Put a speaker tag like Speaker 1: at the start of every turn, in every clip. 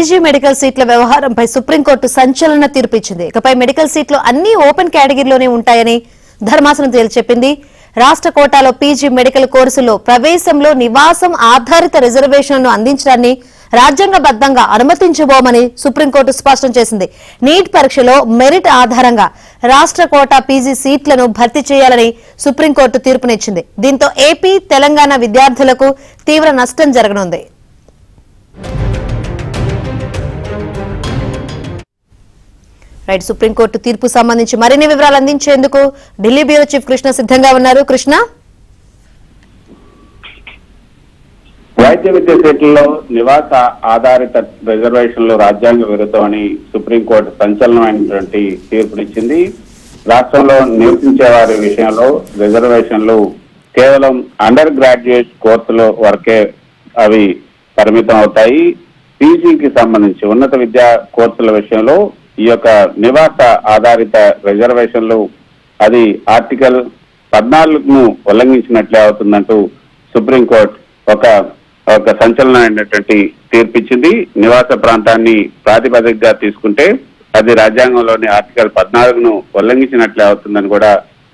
Speaker 1: PG medical సీట్ల వ్యవహారంపై supreme court సంచలన తీర్పు ఇచ్చింది. ఇకపై మెడికల్ సీట్లు అన్ని ఓపెన్ కేటగిరీలోనే ఉంటాయని ధర్మాసనం తేల్చెప్పింది. రాష్ట్ర కోటాలో పీజీ మెడికల్ కోర్సులో ప్రవేశంలో నివాసం ఆధారిత రిజర్వేషన్లను అందించడాన్ని రాజ్యాంగబద్దంగా అనుమతించబోమని సుప్రీంకోర్టు స్పష్టం చేసింది. నీట్ పరీక్షలో మెరిట్ ఆధారంగా రాష్ట్ర కోటా పీజీ సీట్లను భర్తీ చేయాలని సుప్రీంకోర్టు తీర్పునిచ్చింది. దీంతో ఏపీ, తెలంగాణ విద్యార్థులకు తీవ్ర నష్టం జరగనుంది. సుప్రీంకోర్టు తీర్పు సంబంధించి మరిన్ని వివరాలు అందించేందుకు ఢిల్లీ బ్యూరో చీఫ్ కృష్ణ సిద్ధంగా ఉన్నారు. కృష్ణ,
Speaker 2: వైద్య విద్య సీట్లలో నివాస ఆధారిత రిజర్వేషన్లు రాజ్యాంగ విరుద్ధమని సుప్రీంకోర్టు సంచలనమైనటువంటి తీర్పునిచ్చింది. రాష్ట్రంలో నివసించే వారి విషయంలో రిజర్వేషన్లు కేవలం అండర్ గ్రాడ్యుయేట్ కోర్సుల వరకే అవి పరిమితం అవుతాయి. పీజీకి సంబంధించి ఉన్నత విద్యా కోర్సుల విషయంలో ఈ యొక్క నివాస ఆధారిత రిజర్వేషన్లు అది ఆర్టికల్ 14ను ఉల్లంఘించినట్లే అవుతుందంటూ సుప్రీంకోర్టు ఒక సంచలనమైనటువంటి తీర్పిచ్చింది. నివాస ప్రాంతాన్ని ప్రాతిపదికగా తీసుకుంటే అది రాజ్యాంగంలోని ఆర్టికల్ 14ను ఉల్లంఘించినట్లే అవుతుందని కూడా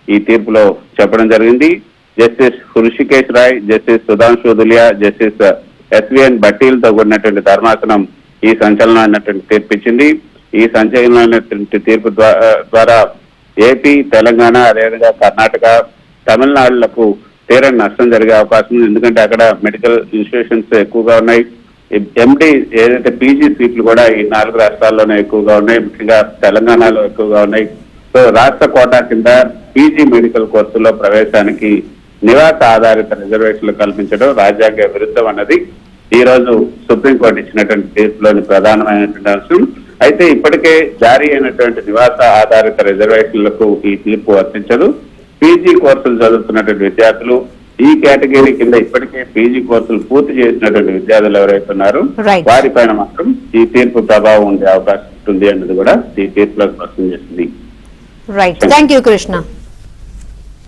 Speaker 2: ఈ తీర్పులో చెప్పడం జరిగింది. Justice Rishikesh Roy, justice Sudhanshu దులియా, justice SVN భట్టీలతో కూడినటువంటి ధర్మాసనం ఈ సంచలనమైనటువంటి తీర్పిచ్చింది. ఈ సంచలనమైనటువంటి తీర్పు ద్వారా ఏపీ, తెలంగాణ, అదేవిధంగా కర్ణాటక, తమిళనాడులకు తీరని నష్టం జరిగే అవకాశం ఉంది. ఎందుకంటే అక్కడ మెడికల్ ఇన్స్టిట్యూషన్స్ ఎక్కువగా ఉన్నాయి. ఎండి ఏదైతే పీజీ సీట్లు కూడా ఈ 4 రాష్ట్రాల్లోనే ఎక్కువగా ఉన్నాయి, ముఖ్యంగా తెలంగాణలో ఎక్కువగా ఉన్నాయి. సో రాష్ట్ర కోటా కింద పీజీ మెడికల్ కోర్సుల్లో ప్రవేశానికి నివాస ఆధారిత రిజర్వేషన్లు కల్పించడం రాజ్యాంగ విరుద్ధం అన్నది ఈ రోజు సుప్రీంకోర్టు ఇచ్చినటువంటి తీర్పులోని ప్రధానమైనటువంటి అంశం. అయితే ఇప్పటికే జారీ అయినటువంటి నివాస ఆధారిత రిజర్వేషన్లకు ఈ తీర్పు వర్తించదు. పీజీ కోర్సులు చదువుతున్నటువంటి విద్యార్థులు, ఈ కేటగిరీ కింద ఇప్పటికే పీజీ కోర్సులు పూర్తి చేసినటువంటి విద్యార్థులు ఎవరైతే ఉన్నారో వారిపైన మాత్రం ఈ తీర్పు ప్రభావం ఉండే అవకాశం ఉంటుంది అన్నది కూడా ఈ తీర్పులో స్పష్టం చేసింది.
Speaker 1: Right, thank you Krishna.